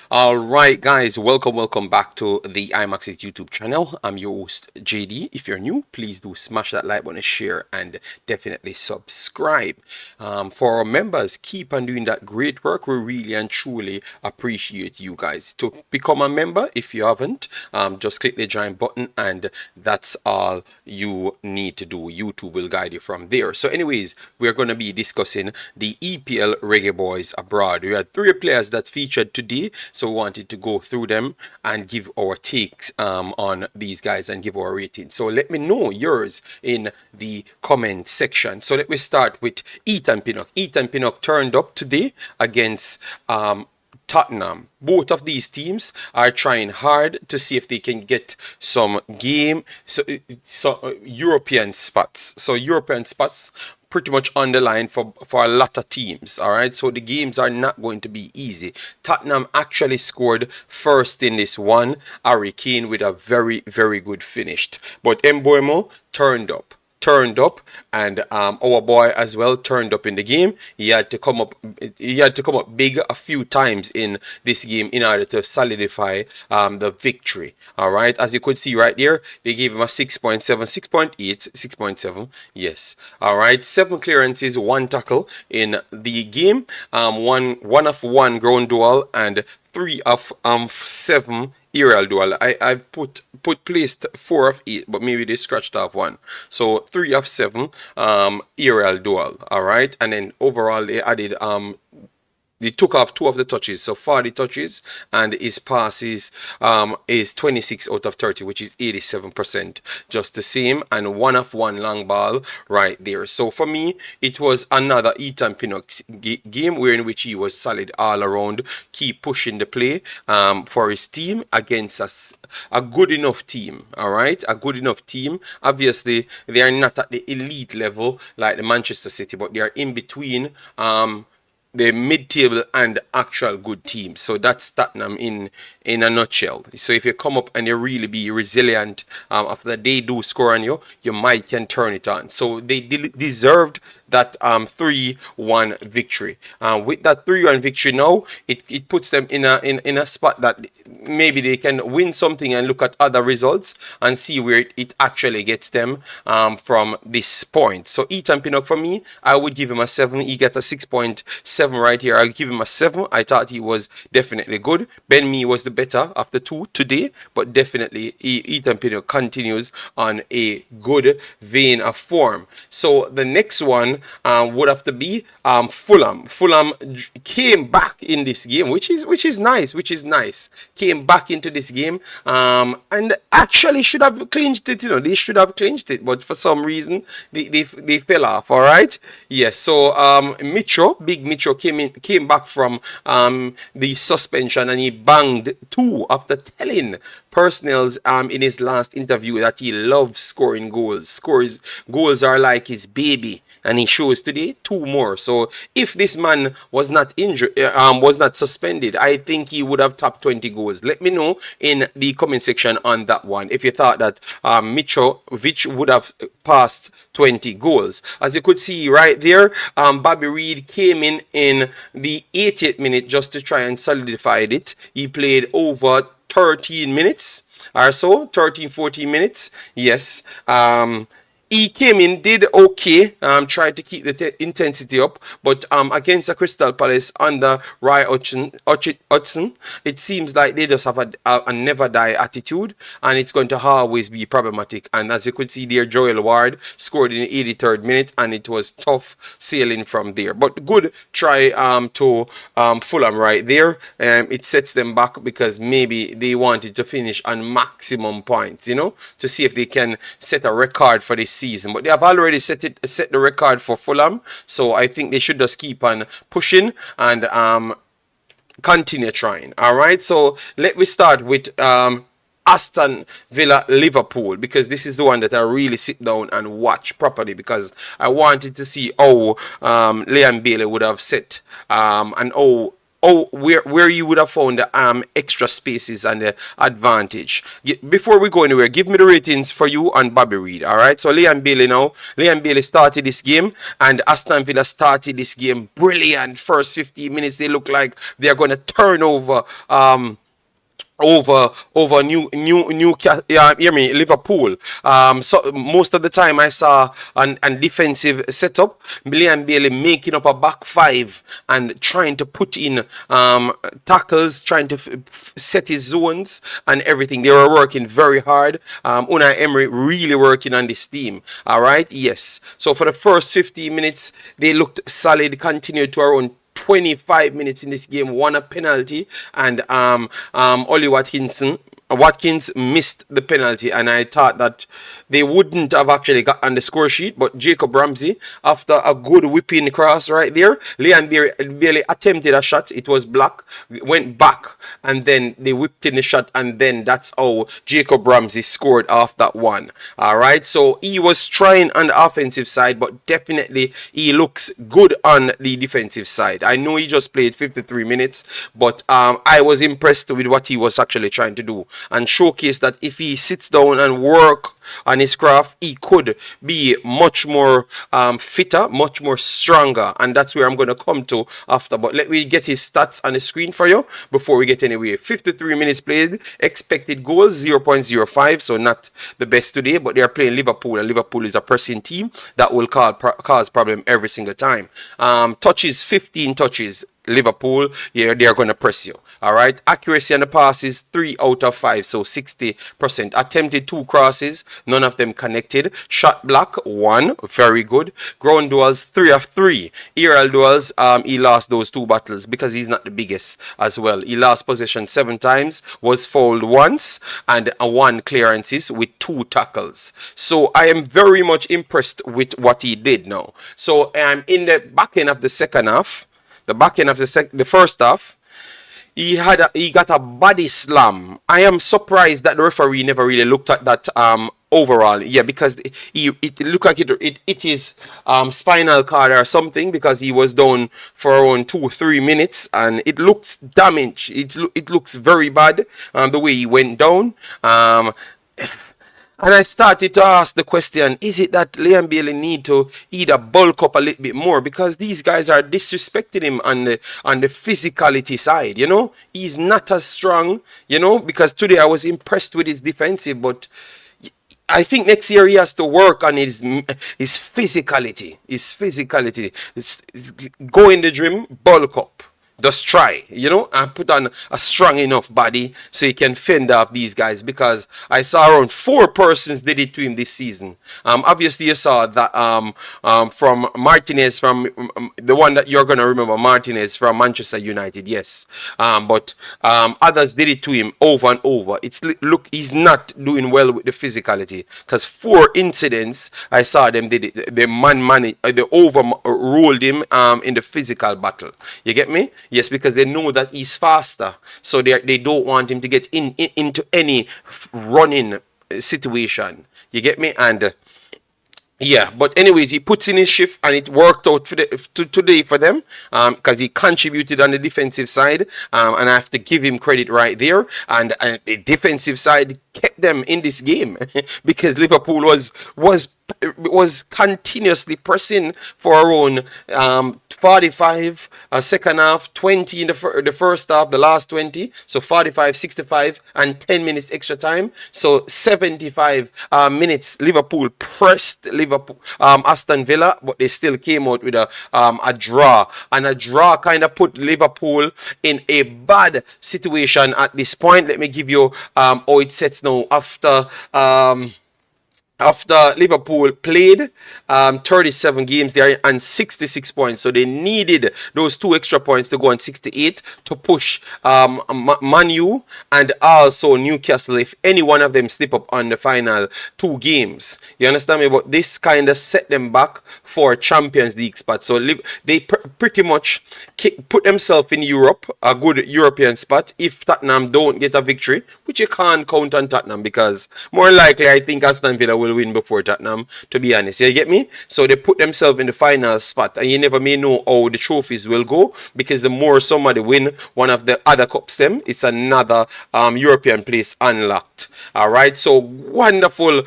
All right, guys, welcome back to the Imaxit YouTube channel. I'm your host JD. If you're new, please do smash that like button, share, and definitely subscribe. For our members, keep on doing that great work. We really and truly appreciate you guys. To become a member, if you haven't, just click the join button, and that's all you need to do. YouTube will guide you from there. So, anyways, we're going to be discussing the EPL Reggae Boyz abroad. We had three players that featured today, so we wanted to go through them and give our takes on these guys and give our rating. So let me know yours in the comment section. So let me start with Ethan Pinnock. Ethan Pinnock turned up today against Tottenham. Both of these teams are trying hard to see if they can get some game, so European spots. So European spots pretty much on the line for a lot of teams. All right, so the games are not going to be easy. Tottenham actually scored first in this one. Harry Kane with a very good finish, but Mboemo turned up, and our boy as well turned up in the game. He had to come up big a few times in this game in order to solidify the victory. All right, as you could see right there, they gave him a 6.7, 6.8, 6.7. Yes. All right, 7 clearances, 1 tackle in the game, one of one ground duel, and 3 of 7 aerial duel. I've put placed 4 of 8, but maybe they scratched off 1. So 3 of 7 aerial duel. All right, and then overall they added they took off 2 of the touches, so 40 touches, and his passes is 26 out of 30, which is 87%, just the same, and 1 of 1 long ball right there. So for me, it was another Ethan Pinnock game where in which he was solid all around, keep pushing the play for his team against a good enough team. All right, a good enough team. Obviously, they are not at the elite level like the Manchester City, but they are in between the mid-table and actual good teams. So that's Tottenham in a nutshell. So if you come up and you really be resilient, after they do score on you, you might can turn it on. So they deserved that 3-1 victory. With that 3-1 victory now, it puts them in a spot that maybe they can win something and look at other results and see where it actually gets them from this point. So Ethan Pinnock, for me, I would give him a 7. He got a 6.7 right here. I'll give him a 7. I thought he was definitely good. Ben Mee was the better of the two today, but definitely Ethan Pinnock continues on a good vein of form. So the next one would have to be Fulham. Fulham came back in this game, which is nice. Came back into this game and actually should have clinched it. They should have clinched it, but for some reason they fell off. All right, yes. So Big Mitchell came back from the suspension, and he banged 2 after telling personnels in his last interview that he loves scoring goals. Goals are like his baby, and he shows today 2 more. So if this man was not injured, was not suspended, I think he would have topped 20 goals. Let me know in the comment section on that one if you thought that Mitrovic would have passed 20 goals. As you could see right there, Bobby Reid came in the 80th minute just to try and solidify it. He played over 13 minutes or so, 13-14 minutes. Yes. He came in, did okay, tried to keep the intensity up, but against the Crystal Palace under Roy Hodgson, it seems like they just have a never die attitude, and it's going to always be problematic. And as you could see there, Joel Ward scored in the 83rd minute, and it was tough sailing from there. But good try to Fulham right there. It sets them back because maybe they wanted to finish on maximum points, to see if they can set a record for this season, but they have already set the record for Fulham, so I think they should just keep on pushing and continue trying. All right, so let me start with Aston Villa Liverpool, because this is the one that I really sit down and watch properly, because I wanted to see how Liam Bailey would have set and how where you would have found the extra spaces and the advantage. Before we go anywhere, give me the ratings for you and Bobby Reid. All right. So Leon Bailey now. Leon Bailey started this game, and Aston Villa started this game brilliant. First 15 minutes, they look like they're going to turn over. Over new hear me, Liverpool. So most of the time I saw an defensive setup, Liam Bailey making up a back five and trying to put in tackles, trying to set his zones and everything. They were working very hard. Unai Emery really working on this team. All right, yes. So for the first 15 minutes, they looked solid. Continued to around 25 minutes in this game, won a penalty, and Ollie Watkins missed the penalty, and I thought that they wouldn't have actually got on the score sheet, but Jacob Ramsey, after a good whipping cross right there, Leon Bailey attempted a shot, it was black, went back, and then they whipped in the shot, and then that's how Jacob Ramsey scored off that one. Alright, so he was trying on the offensive side, but definitely he looks good on the defensive side. I know he just played 53 minutes, but I was impressed with what he was actually trying to do, and showcase that if he sits down and work on his craft, he could be much more fitter, much more stronger, and that's where I'm going to come to after. But let me get his stats on the screen for you before we get anywhere. 53 minutes played, expected goals 0.05, so not the best today, but they are playing Liverpool, and Liverpool is a pressing team that will cause problem every single time. Touches, 15 touches. Liverpool, yeah, they are going to press you. All right. Accuracy on the passes 3 out of 5, so 60%. Attempted 2 crosses, none of them connected. Shot block 1, very good. Ground duels 3 of 3. Aerial duels, he lost those 2 battles because he's not the biggest as well. He lost possession 7 times, was fouled once, and 1 clearances with 2 tackles. So I am very much impressed with what he did now. So in the back end of the second half. The back end of the first half, he got a body slam. I am surprised that the referee never really looked at that overall. Yeah, because it looked like it is spinal cord or something, because he was down for around 2-3 minutes, and it looks damaged. It looks very bad the way he went down. And I started to ask the question, is it that Liam Bailey need to either bulk up a little bit more, because these guys are disrespecting him on the physicality side, you know? He's not as strong, you know, because today I was impressed with his defensive, but I think next year he has to work on his physicality. Go in the gym, bulk up. Just try, you know, and put on a strong enough body so he can fend off these guys, because I saw around 4 persons did it to him this season. Obviously you saw that from Martinez, from the one that you're going to remember, Martinez from Manchester United, yes. But others did it to him over and over. Look, he's not doing well with the physicality, because 4 incidents I saw them did it. They overruled him in the physical battle. You get me? Yes, because they know that he's faster, so they don't want him to get into any running situation. You get me? And yeah, but anyways, he puts in his shift, and it worked out today for them, because he contributed on the defensive side, and I have to give him credit right there. And the defensive side kept them in this game because Liverpool was continuously pressing for around 45 second half, 20 in the first half, the last 20, so 45, 65, and 10 minutes extra time, so 75 minutes. Liverpool pressed Aston Villa, but they still came out with a draw, and a draw kind of put Liverpool in a bad situation at this point. Let me give you how it sets now after Liverpool played 37 games, they are on 66 points. So they needed those 2 extra points to go on 68 to push Man U and also Newcastle if any one of them slip up on the final 2 games. You understand me? But this kind of set them back for Champions League spot. So they pretty much put themselves in Europe, a good European spot, if Tottenham don't get a victory, which you can't count on Tottenham, because more likely I think Aston Villa will will win before Tottenham, to be honest. You get me? So they put themselves in the final spot, and you never may know how the trophies will go, because the more somebody win one of the other cups them, it's another European place unlocked. All right, so wonderful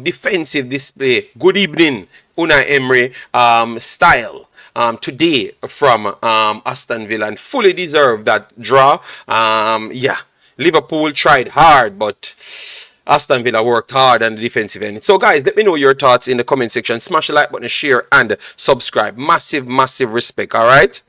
defensive display. Good evening, Unai Emery style. Today from Aston Villa, and fully deserved that draw. Yeah, Liverpool tried hard, but Aston Villa worked hard on the defensive end. So guys, let me know your thoughts in the comment section. Smash the like button, share, and subscribe. Massive, massive respect, all right?